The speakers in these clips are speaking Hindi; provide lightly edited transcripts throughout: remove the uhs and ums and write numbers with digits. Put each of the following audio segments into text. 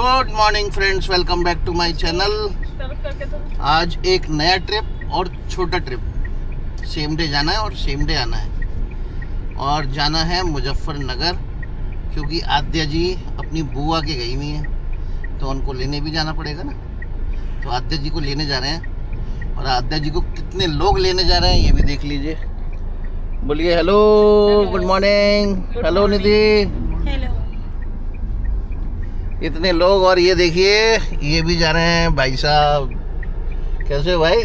Good morning friends, welcome back to my channel. आज एक नया ट्रिप और छोटा ट्रिप, सेम डे जाना है और सेम डे आना है। और जाना है मुजफ्फरनगर, क्योंकि आद्या जी अपनी बुआ के गई हुई हैं, तो उनको लेने भी जाना पड़ेगा ना। तो आद्या जी को लेने जा रहे हैं, और आद्या जी को कितने लोग लेने जा रहे हैं ये भी देख लीजिए। बोलिए हेलो, गुड मॉर्निंग। हेलो निधि। इतने लोग, और ये देखिए ये भी जा रहे हैं भाई साहब। कैसे हो भाई?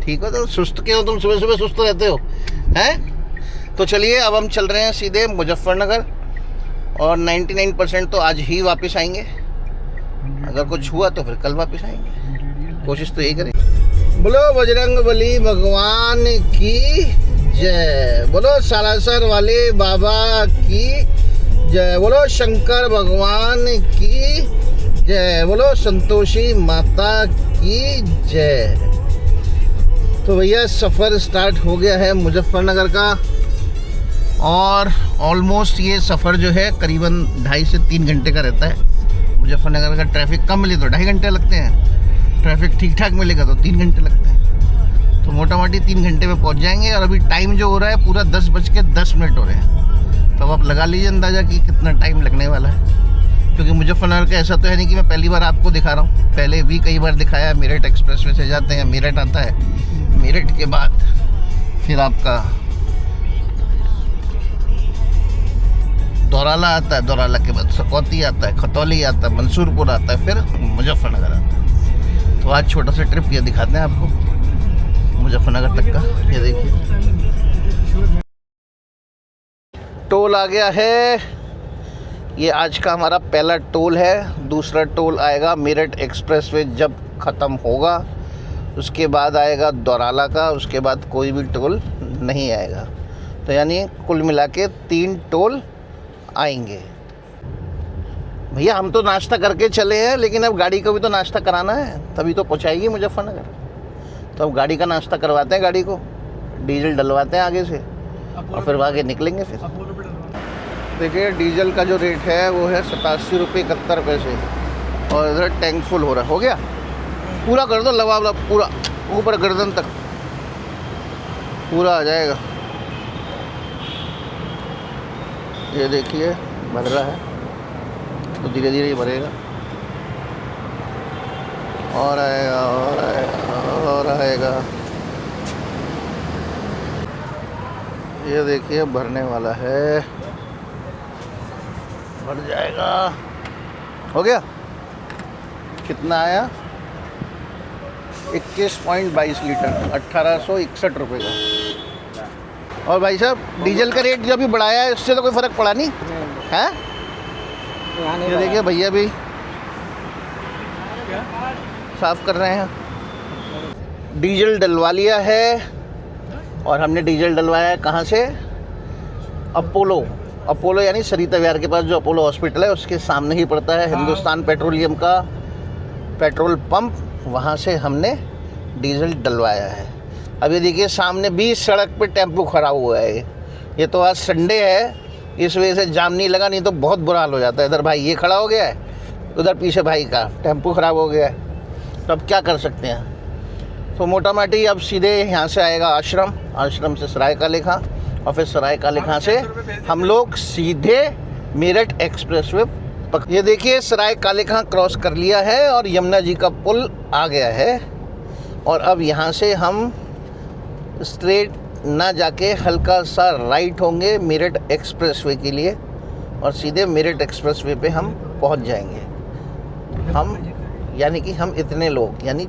ठीक हो? तो सुस्त क्यों? तुम सुबह सुबह सुस्त रहते हो हैं? तो चलिए अब हम चल रहे हैं सीधे मुजफ्फरनगर, और 99% तो आज ही वापस आएंगे। अगर कुछ हुआ तो फिर कल वापस आएंगे, कोशिश तो यही करें। बोलो बजरंगबली भगवान की जय, बोलो सालासर वाले बाबा की जय, बोलो शंकर भगवान की जय, बोलो संतोषी माता की जय। तो भैया सफ़र स्टार्ट हो गया है मुजफ्फरनगर का, और ऑलमोस्ट ये सफ़र जो है करीबन 2.5 से 3 घंटे का रहता है। मुजफ्फरनगर का ट्रैफिक कम मिले तो 2.5 घंटे लगते हैं, ट्रैफिक ठीक ठाक मिलेगा तो 3 घंटे लगते हैं। तो मोटा मोटी 3 घंटे में पहुंच जाएंगे। और अभी टाइम जो हो रहा है पूरा 10:10 हो रहे हैं। तो अब आप लगा लीजिए अंदाज़ा कि कितना टाइम लगने वाला है। क्योंकि मुजफ्फरनगर का ऐसा तो है नहीं कि मैं पहली बार आपको दिखा रहा हूँ, पहले भी कई बार दिखाया है। मेरठ एक्सप्रेस वे से जाते हैं, मेरठ आता है, मेरठ के बाद फिर आपका दौराला आता है, दौराला के बाद सकौती आता है, खतौली आता है, मंसूरपुर आता है, फिर मुजफ्फरनगर आता है। तो आज छोटा सा ट्रिप ये दिखाते हैं आपको मुजफ्फरनगर तक का। ये देखिए टोल आ गया है। ये आज का हमारा पहला टोल है। दूसरा टोल आएगा मेरठ एक्सप्रेसवे जब ख़त्म होगा, उसके बाद आएगा दौराला का, उसके बाद कोई भी टोल नहीं आएगा। तो यानी कुल मिला के 3 टोल आएंगे। भैया हम तो नाश्ता करके चले हैं, लेकिन अब गाड़ी को भी तो नाश्ता कराना है, तभी तो पहुँचाएगी मुजफ्फरनगर। तो अब गाड़ी का नाश्ता करवाते हैं, गाड़ी को डीजल डलवाते हैं आगे से, और फिर आगे निकलेंगे। फिर देखिए डीजल का जो रेट है वो है 87 रुपये 71 पैसे, और इधर टैंक फुल हो रहा है। हो गया पूरा कर दो, लवा पूरा ऊपर गर्दन तक पूरा आ जाएगा। ये देखिए भर रहा है, तो धीरे धीरे ही भरेगा, और आएगा और आएगा और आएगा। ये देखिए भरने वाला है, भर जाएगा। हो गया। कितना आया? 21.22 लीटर, 1861 रुपये का। और भाई साहब डीजल का रेट जो भी बढ़ाया है इससे तो कोई फ़र्क पड़ा नहीं है? ये देखिए भैया भी साफ़ कर रहे हैं। डीजल डलवा लिया है, और हमने डीजल डलवाया है कहाँ से? अपोलो यानी सरिता विहार के पास जो अपोलो हॉस्पिटल है उसके सामने ही पड़ता है हिंदुस्तान पेट्रोलियम का पेट्रोल पंप। वहाँ से हमने डीजल डलवाया है। अब ये देखिए सामने भी सड़क पे टेम्पो खड़ा हुआ है। ये तो आज संडे है, इस वजह से जाम नहीं लगा, नहीं तो बहुत बुरा हाल हो जाता है। इधर भाई ये खड़ा हो गया है, उधर पीछे भाई का टेम्पो ख़राब हो गया है। तो अब क्या कर सकते हैं? तो मोटा मोटी अब सीधे यहाँ से आएगा आश्रम से सराय काले खां, और फिर सराय काले खां से हम लोग सीधे मेरठ एक्सप्रेसवे। ये देखिए सराय काले खां क्रॉस कर लिया है, और यमुना जी का पुल आ गया है। और अब यहाँ से हम स्ट्रेट ना जाके हल्का सा राइट होंगे मेरठ एक्सप्रेसवे के लिए, और सीधे मेरठ एक्सप्रेसवे पे हम पहुँच जाएंगे। हम यानी कि हम इतने लोग यानी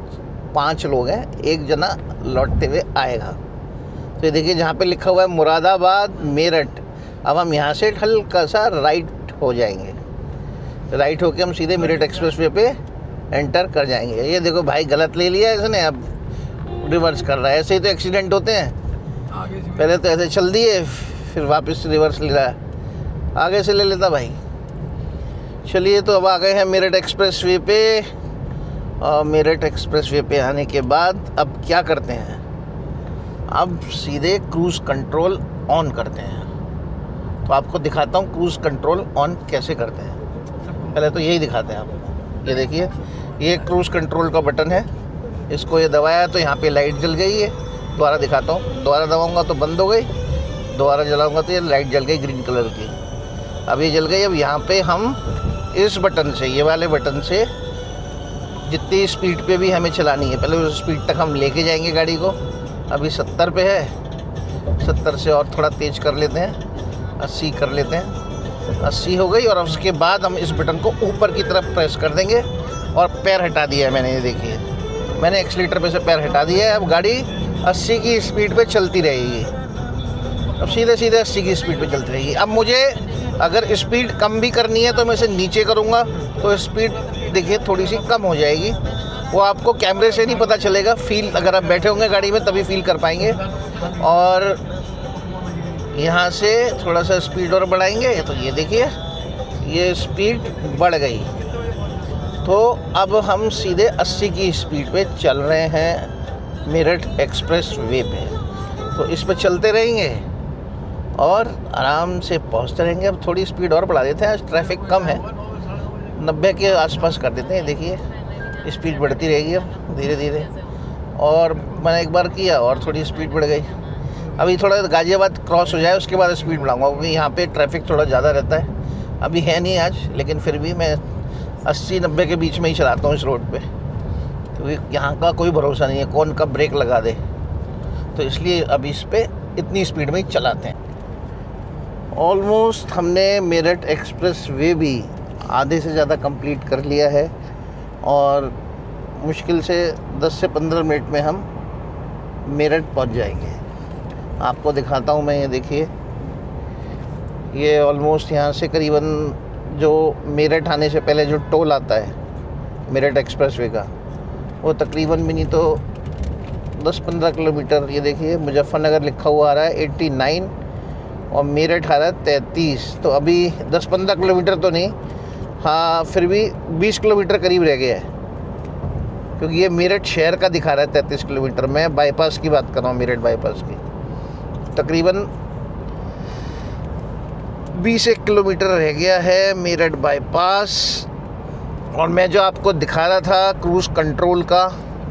5 लोग हैं, एक जना लौटते हुए आएगा। तो ये देखिए जहाँ पे लिखा हुआ है मुरादाबाद मेरठ, अब हम यहाँ से हल्का सा राइट हो जाएंगे। राइट होके हम सीधे मेरठ एक्सप्रेसवे पे एंटर कर जाएंगे। ये देखो भाई गलत ले लिया इसने, अब रिवर्स कर रहा है। ऐसे ही तो एक्सीडेंट होते हैं, पहले तो ऐसे चल दिए फिर वापस रिवर्स ले रहा है, आगे से ले लेता भाई। चलिए तो अब आ गए हैं मेरठ एक्सप्रेसवे पे, और मेरठ एक्सप्रेसवे पे आने के बाद अब क्या करते हैं? अब सीधे क्रूज़ कंट्रोल ऑन करते हैं। तो आपको दिखाता हूँ क्रूज़ कंट्रोल ऑन कैसे करते हैं। पहले तो यही दिखाते हैं आपको। ये देखिए, ये क्रूज़ कंट्रोल का बटन है, इसको ये दबाया तो यहाँ पे लाइट जल गई है। दोबारा दिखाता हूँ, दोबारा दबाऊँगा तो बंद हो गई, दोबारा जलाऊँगा तो ये लाइट जल गई ग्रीन कलर की। अब ये जल गई। अब यहाँ पे हम इस बटन से, ये वाले बटन से जितनी स्पीड पे भी हमें चलानी है, पहले उस स्पीड तक हम लेके जाएंगे गाड़ी को। अभी 70 पे है, 70 से और थोड़ा तेज़ कर लेते हैं, 80 कर लेते हैं। 80 हो गई और उसके बाद हम इस बटन को ऊपर की तरफ प्रेस कर देंगे और पैर हटा दिया है मैंने। ये देखिए, मैंने एक्सीलेटर पे से पैर हटा दिया है। अब गाड़ी 80 की स्पीड पे चलती रहेगी। अब सीधे सीधे 80 की स्पीड पे चलती रहेगी। अब मुझे अगर स्पीड कम भी करनी है तो मैं इसे नीचे करूँगा तो स्पीड देखिए थोड़ी सी कम हो जाएगी। वो आपको कैमरे से नहीं पता चलेगा, फील अगर आप बैठे होंगे गाड़ी में तभी फील कर पाएंगे। और यहाँ से थोड़ा सा स्पीड और बढ़ाएंगे तो ये देखिए, ये स्पीड बढ़ गई। तो अब हम सीधे 80 की स्पीड पे चल रहे हैं मेरठ एक्सप्रेस वे पे। तो इस पे चलते रहेंगे और आराम से पहुंचते रहेंगे। अब थोड़ी स्पीड और बढ़ा देते हैं, आज ट्रैफिक कम है, 90 के आसपास कर देते हैं। देखिए स्पीड बढ़ती रहेगी अब धीरे धीरे। और मैंने एक बार किया और थोड़ी स्पीड बढ़ गई। अभी थोड़ा गाज़ियाबाद क्रॉस हो जाए उसके बाद स्पीड बढ़ाऊँगा, क्योंकि यहाँ पे ट्रैफिक थोड़ा ज़्यादा रहता है। अभी है नहीं आज, लेकिन फिर भी मैं 80-90 के बीच में ही चलाता हूँ इस रोड पे, क्योंकि यहाँ का कोई भरोसा नहीं है कौन कब ब्रेक लगा दे। तो इसलिए अब इस पे इतनी स्पीड में ही चलाते हैं। ऑलमोस्ट हमने मेरठ एक्सप्रेस वे भी आधे से ज़्यादा कंप्लीट कर लिया है और मुश्किल से 10 से 15 मिनट में हम मेरठ पहुंच जाएंगे। आपको दिखाता हूं मैं। ये देखिए, ये ऑलमोस्ट यहाँ से करीबन जो मेरठ आने से पहले जो टोल आता है मेरठ एक्सप्रेस वे का, वो तकरीबन भी नहीं तो 10-15 किलोमीटर। ये देखिए, मुजफ्फरनगर लिखा हुआ आ रहा है 89 और मेरठ आ रहा है 33। तो अभी 10-15 किलोमीटर तो नहीं, हाँ फिर भी 20 किलोमीटर करीब रह गया है, क्योंकि ये मेरठ शहर का दिखा रहा है 33 किलोमीटर। मैं बाईपास की बात कर रहा हूँ, मेरठ बाईपास की। तकरीबन 21 किलोमीटर रह गया है मेरठ बाईपास। और मैं जो आपको दिखा रहा था क्रूज़ कंट्रोल का,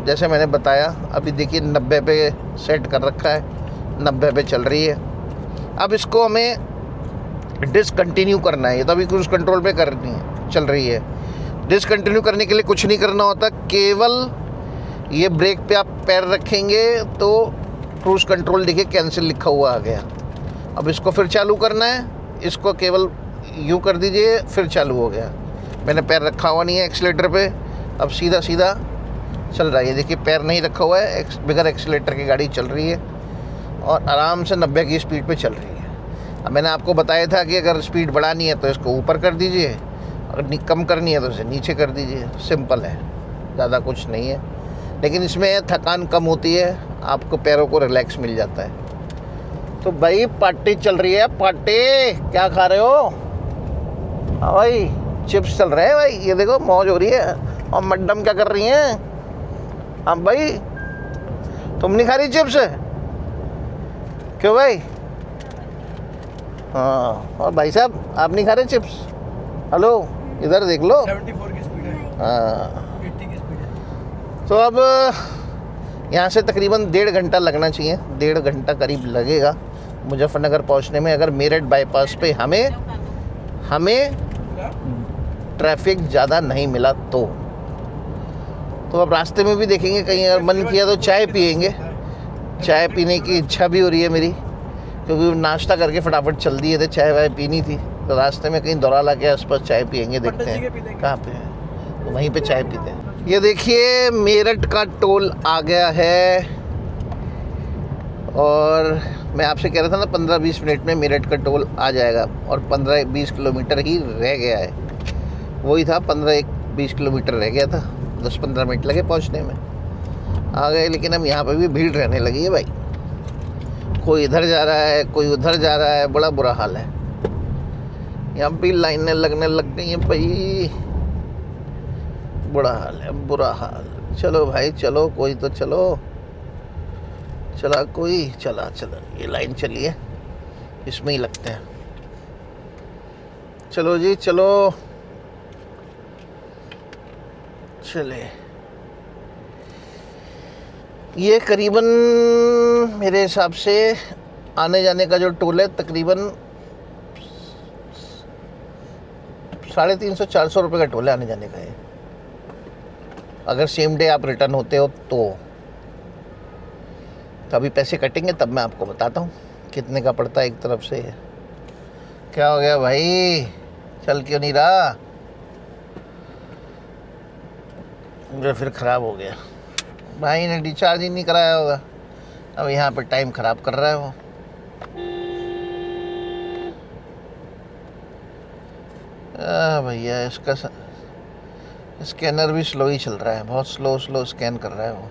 जैसे मैंने बताया, अभी देखिए 90 पे सेट कर रखा है, 90 पे चल रही है। अब इसको हमें डिसकंटिन्यू करना है। ये तो अभी क्रूज़ कंट्रोल पे करनी है, चल रही है। डिसकंटिन्यू करने के लिए कुछ नहीं करना होता, केवल ये ब्रेक पे आप पैर रखेंगे तो क्रूज़ कंट्रोल देखिए कैंसिल लिखा हुआ आ गया। अब इसको फिर चालू करना है, इसको केवल यूँ कर दीजिए, फिर चालू हो गया। मैंने पैर रखा हुआ नहीं है एक्सीलेटर पे, अब सीधा सीधा चल रहा है। ये देखिए, पैर नहीं रखा हुआ है, बगैर एक्सीलेटर की गाड़ी चल रही है और आराम से 90 की स्पीड पे चल रही है। अब मैंने आपको बताया था कि अगर स्पीड बढ़ानी है तो इसको ऊपर कर दीजिए, अगर कम करनी है तो इसे नीचे कर दीजिए। सिंपल है, ज़्यादा कुछ नहीं है। लेकिन इसमें थकान कम होती है, आपको पैरों को रिलैक्स मिल जाता है। तो भाई पार्टी चल रही है, पार्टी क्या खा रहे हो? हाँ भाई, चिप्स चल रहे हैं भाई, ये देखो मौज हो रही है। और मैडम क्या कर रही हैं? हाँ भाई, तुम नहीं खा रही चिप्स? क्यों भाई? हाँ, और भाई साहब आप नहीं खा रहे चिप्स? हेलो, इधर देख लो। 74 की स्पीड है। हाँ, 80 की स्पीड है। तो अब यहाँ से तकरीबन 1.5 घंटा लगना चाहिए, 1.5 घंटा करीब लगेगा मुजफ्फरनगर पहुँचने में, अगर मेरठ बाईपास पे हमें ट्रैफिक ज़्यादा नहीं मिला तो। अब रास्ते में भी देखेंगे, कहीं अगर मन किया तो चाय पियेंगे। चाय पीने की इच्छा भी हो रही है मेरी, क्योंकि नाश्ता करके फटाफट चल दिए थे, चाय वाय पीनी थी। तो रास्ते में कहीं दौराला के आसपास चाय पियेंगे, देखते हैं कहाँ पे है, वहीं पे चाय पीते हैं। ये देखिए, मेरठ का टोल आ गया है और मैं आपसे कह रहा था ना 15-20 मिनट में मेरठ का टोल आ जाएगा और 15-20 किलोमीटर ही रह गया है। वही था, 15-20 किलोमीटर रह गया था, 10-15 मिनट लगे पहुंचने में, आ गए। लेकिन अब यहाँ पे भी भीड़ रहने लगी है भाई, कोई इधर जा रहा है, कोई उधर जा रहा है, बड़ा बुरा हाल है। यहाँ भी लाइनें लगने लग गई हैं भाई, बुरा हाल है, बुरा हाल। चलो भाई चलो, कोई तो चलो, चला कोई, चला ये लाइन चली है, इसमें ही लगते हैं। चलो जी चलो, चले, ये करीबन मेरे हिसाब से आने जाने का जो टोल है तकरीबन 350-400 रुपये का टोल है आने जाने का है, अगर सेम डे आप रिटर्न होते हो तो अभी पैसे कटेंगे तब मैं आपको बताता हूँ कितने का पड़ता है एक तरफ से। क्या हो गया भाई, चल क्यों नहीं रहा? जो फिर ख़राब हो गया, भाई ने डिस्चार्ज ही नहीं कराया होगा, अब यहाँ पे टाइम ख़राब कर रहा है वो। भैया इसका स्कैनर भी स्लो ही चल रहा है, बहुत स्लो स्कैन कर रहा है वो,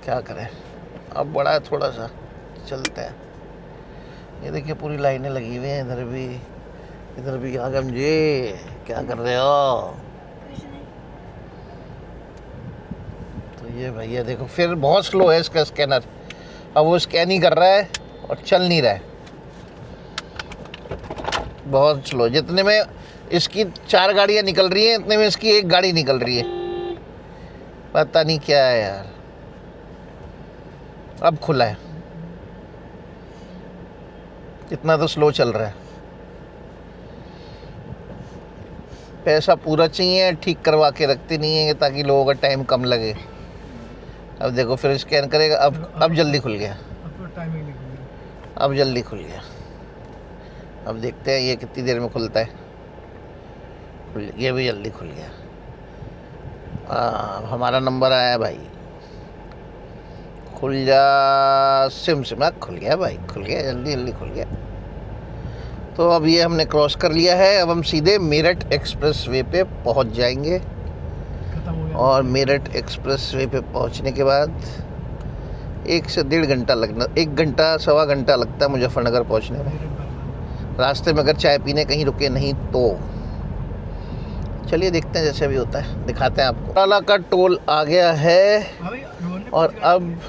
क्या करें। अब बड़ा है थोड़ा सा, चलता है। ये देखिए पूरी लाइनें लगी हुई हैं, इधर भी। आगम जी क्या कर रहे हो? तो ये भैया देखो फिर बहुत स्लो है इसका स्कैनर, अब वो स्कैन ही कर रहा है और चल नहीं रहा है, बहुत स्लो। जितने में इसकी 4 गाड़ियाँ निकल रही हैं इतने में इसकी 1 गाड़ी निकल रही है, पता नहीं क्या है यार। अब खुला है, कितना तो स्लो चल रहा है। पैसा पूरा चाहिए, ठीक करवा के रखते नहीं है ताकि लोगों का टाइम कम लगे। अब देखो फिर स्कैन करेगा, अब जल्दी खुल गया, अब जल्दी खुल गया। अब देखते हैं ये कितनी देर में खुलता है। ये भी जल्दी खुल गया। हमारा नंबर आया भाई, खुल जा सिम खुल गया भाई, खुल गया, जल्दी खुल गया। तो अब ये हमने क्रॉस कर लिया है, अब हम सीधे मेरठ एक्सप्रेस वे पे पहुंच जाएंगे। और मेरठ एक्सप्रेस वे पे पहुंचने के बाद 1 से 1.5 घंटा लगना, 1 घंटा सवा घंटा लगता है मुजफ्फरनगर पहुंचने में। रास्ते में अगर चाय पीने कहीं रुके नहीं तो चलिए देखते हैं, जैसे भी होता है दिखाते हैं आपको। टाला का टोल आ गया है और अब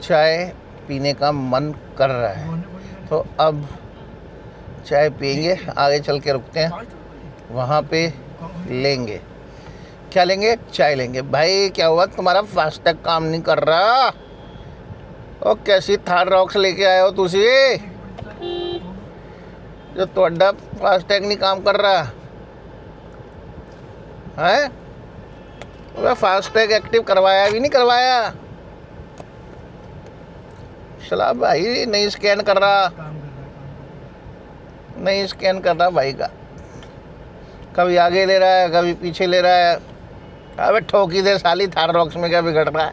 चाय पीने का मन कर रहा है, तो अब चाय पियेंगे। आगे चल के रुकते हैं, वहाँ पे लेंगे, क्या लेंगे? चाय लेंगे। भाई क्या हुआ, तुम्हारा फास्टैग काम नहीं कर रहा? ओ कैसी थार रॉक्स लेके आए हो तुसी, जो ਤੁਹਾਡਾ फास्टैग नहीं काम कर रहा है? वह फास्टैग एक्टिव करवाया भी नहीं करवाया? चला भाई नहीं स्कैन कर रहा, नहीं स्कैन कर रहा भाई का, कभी आगे ले रहा है कभी पीछे ले रहा है। अबे ठोकी दे साली, थार रॉक्स में क्या बिगड़ रहा है?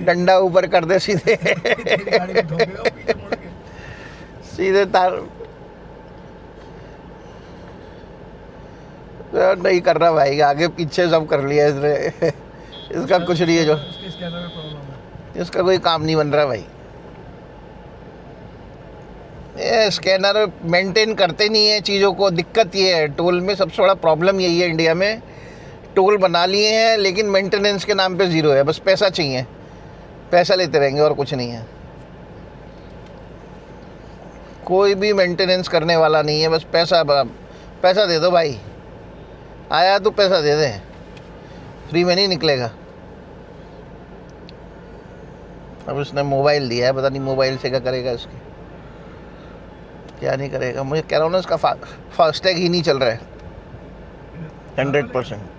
डंडा ऊपर कर दे सीधे सीधे तार नहीं कर रहा भाई, आगे पीछे सब कर लिया इसने इसका कुछ नहीं है, जो इसका कोई काम नहीं बन रहा भाई। ये स्कैनर मेंटेन करते नहीं है चीज़ों को, दिक्कत ये है। टोल में सबसे बड़ा प्रॉब्लम यही है, इंडिया में टोल बना लिए हैं लेकिन मेंटेनेंस के नाम पे ज़ीरो है, बस पैसा चाहिए, पैसा लेते रहेंगे और कुछ नहीं है। कोई भी मेंटेनेंस करने वाला नहीं है, बस पैसा दे दो भाई, आया तो पैसा दे दे, फ्री में नहीं निकलेगा। अब उसने मोबाइल दिया है, पता नहीं मोबाइल से क्या करेगा, इसके क्या नहीं करेगा। मुझे कह रहा हूँ ना, इसका फास्टैग ही नहीं चल रहा है 100%।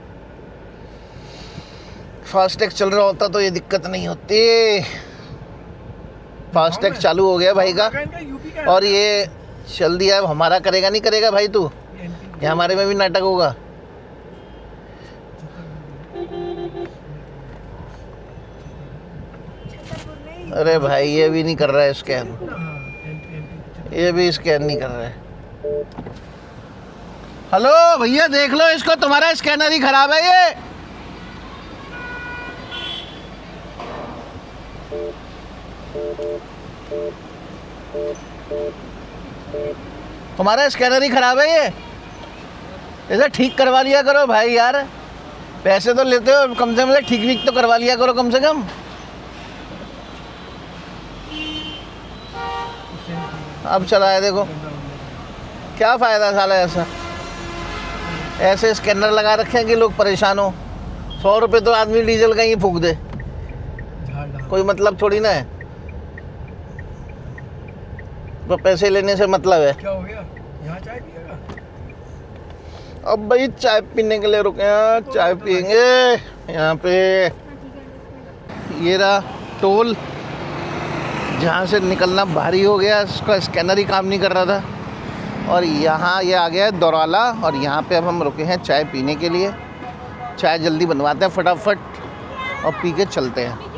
फास्टैग चल रहा होता तो ये दिक्कत नहीं होती। फास्टैग चालू हो गया भाई का, और ये चल दिया। अब हमारा करेगा नहीं करेगा भाई तू, ये हमारे में भी नाटक होगा। अरे भाई ये भी नहीं कर रहा है स्कैन, ये भी स्कैन नहीं कर रहा है। हेलो भैया देख लो इसको, तुम्हारा स्कैनर ही खराब है ये। तुम्हारा स्कैनर ही खराब है ये, इसे ठीक करवा लिया करो भाई यार, पैसे तो लेते हो, कम से कम ठीक तो करवा लिया करो कम से कम। अब चला है देखो, क्या फ़ायदा साला ऐसा। ऐसे स्कैनर लगा रखे हैं कि लोग परेशान हो। 100 रुपये तो आदमी डीजल का ही फूक दे, झाड़ डाल। कोई मतलब थोड़ी ना है। तो पैसे लेने से मतलब है। क्या हो गया? यहाँ चाय पिएगा? अब भाई चाय पीने के लिए रुके हैं, चाय पियेंगे यहाँ पे। ये रहा टोल, जहाँ से निकलना भारी हो गया, इसका स्कैनर ही काम नहीं कर रहा था। और यहाँ ये आ गया है दौराला, और यहाँ पे अब हम रुके हैं चाय पीने के लिए। चाय जल्दी बनवाते हैं फटाफट और पी के चलते हैं।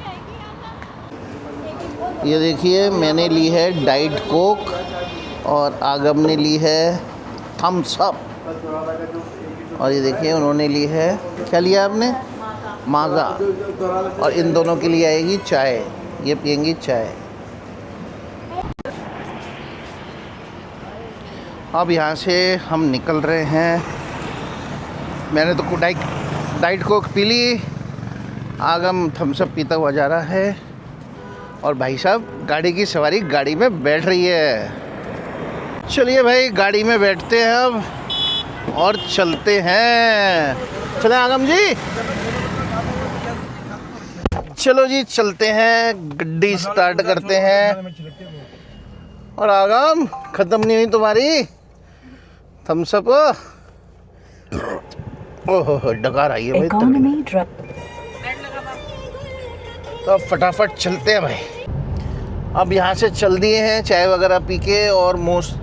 ये देखिए मैंने ली है डाइट कोक और आगम ने ली है थम्स अप, और ये देखिए उन्होंने ली है, क्या लिया आपने? माज़ा। और इन दोनों के लिए आएगी चाय, ये पियेंगी चाय। अब यहाँ से हम निकल रहे हैं। मैंने तो डाइट कोक पी ली, आगम थम्स अप पीता हुआ जा रहा है, और भाई साहब गाड़ी की सवारी गाड़ी में बैठ रही है। चलिए भाई गाड़ी में बैठते हैं अब और चलते हैं। चले आगम जी, चलो जी चलते हैं, गड्डी स्टार्ट करते हैं। और आगम ख़त्म नहीं हुई तुम्हारी थम्स अप। ओहो डकार आई है भाई तगड़ी। तो अब फटाफट चलते हैं भाई। अब यहाँ से चल दिए हैं चाय वगैरह पी के, और मोस्ट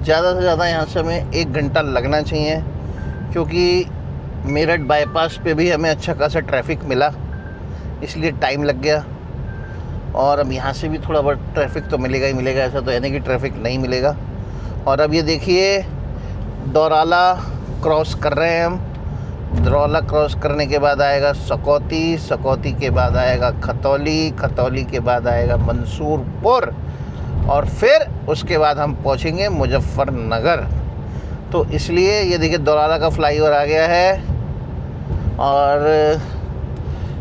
ज़्यादा से ज़्यादा यहाँ से हमें 1 घंटा लगना चाहिए, क्योंकि मेरठ बाईपास पे भी हमें अच्छा खासा ट्रैफिक मिला, इसलिए टाइम लग गया। और अब यहाँ से भी थोड़ा बहुत ट्रैफिक तो मिलेगा ही मिलेगा, ऐसा तो है नहीं कि ट्रैफिक नहीं मिलेगा। और अब ये देखिए दौराला क्रॉस कर रहे हैं हम। दौराला क्रॉस करने के बाद आएगा सकौती, सकौती के बाद आएगा खतौली, खतौली के बाद आएगा मंसूरपुर, और फिर उसके बाद हम पहुँचेंगे मुजफ्फरनगर। तो इसलिए ये देखिए दौराला का फ्लाईओवर आ गया है। और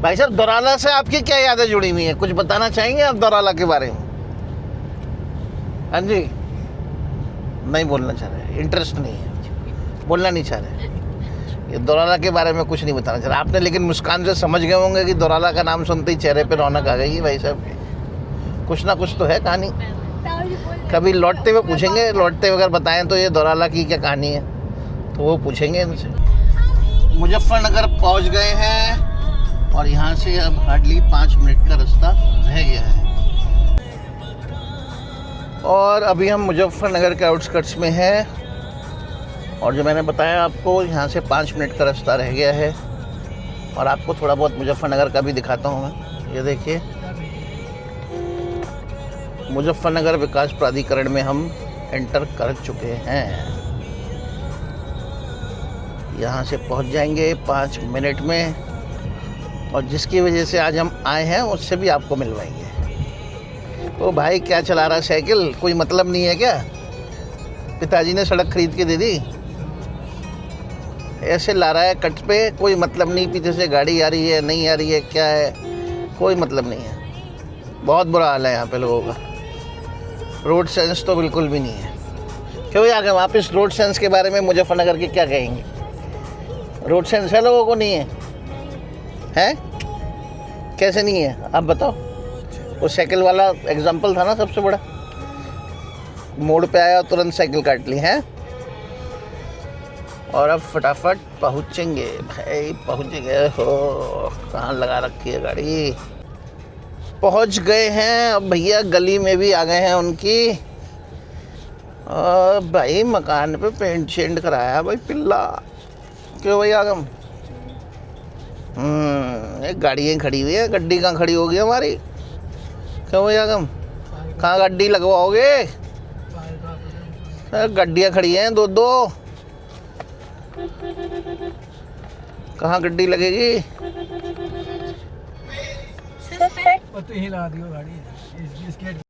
भाई साहब दौराला से आपकी क्या यादें जुड़ी हुई हैं, कुछ बताना चाहेंगे आप दौराला के बारे में? हाँ जी, नहीं बोलना चाह रहे, इंटरेस्ट नहीं है, बोलना नहीं चाह रहे। ये दौराला के बारे में कुछ नहीं बताना चाह रहा आपने, लेकिन मुस्कान से समझ गए होंगे कि दौराला का नाम सुनते ही चेहरे पे रौनक आ गई है भाई साहब। कुछ ना कुछ तो है कहानी, कभी लौटते हुए पूछेंगे, लौटते हुए अगर बताएं तो ये दौराला की क्या कहानी है तो वो पूछेंगे इनसे। मुजफ्फरनगर पहुंच गए हैं, और यहाँ से अब हार्डली 5 मिनट का रास्ता रह गया है। और अभी हम मुजफ्फरनगर के आउटस्कर्ट्स में हैं, और जो मैंने बताया आपको यहाँ से 5 मिनट का रास्ता रह गया है। और आपको थोड़ा बहुत मुजफ्फरनगर का भी दिखाता हूँ मैं। ये देखिए मुजफ्फरनगर विकास प्राधिकरण में हम एंटर कर चुके हैं। यहाँ से पहुँच जाएंगे 5 मिनट में, और जिसकी वजह से आज हम आए हैं उससे भी आपको मिलवाएंगे। तो भाई क्या चला रहा है साइकिल, कोई मतलब नहीं है क्या? पिताजी ने सड़क खरीद के दे दी, ऐसे ला रहा है कट पे, कोई मतलब नहीं, पीछे से गाड़ी आ रही है नहीं आ रही है क्या है, कोई मतलब नहीं है। बहुत बुरा हाल है यहाँ पे लोगों का, रोड सेंस तो बिल्कुल भी नहीं है। क्यों आगे वापस रोड सेंस के बारे में मुजफ्फरनगर के क्या कहेंगे? रोड सेंस है लोगों को, नहीं है? हैं? कैसे नहीं है आप बताओ? वो साइकिल वाला एग्जाम्पल था ना सबसे बड़ा, मोड़ पे आया तुरंत साइकिल काट ली है। और अब फटाफट पहुँचेंगे भाई, पहुँचेंगे। हो कहाँ लगा रखी है गाड़ी, पहुँच गए हैं। अब भैया गली में भी आ गए हैं उनकी, और भाई मकान पे पेंट शेंट कराया भाई पिल्ला। क्यों भाई आगम? एक गाड़ियाँ खड़ी हुई है, गड्डी कहाँ खड़ी होगी हमारी? क्यों भाई आगम, कहाँ गड्डी लगवाओगे? गड्डियाँ खड़ी हैं 2-2, कहाँ गड्डी लगेगी? तो यहीं लगा दियो गाड़ी, इस गेट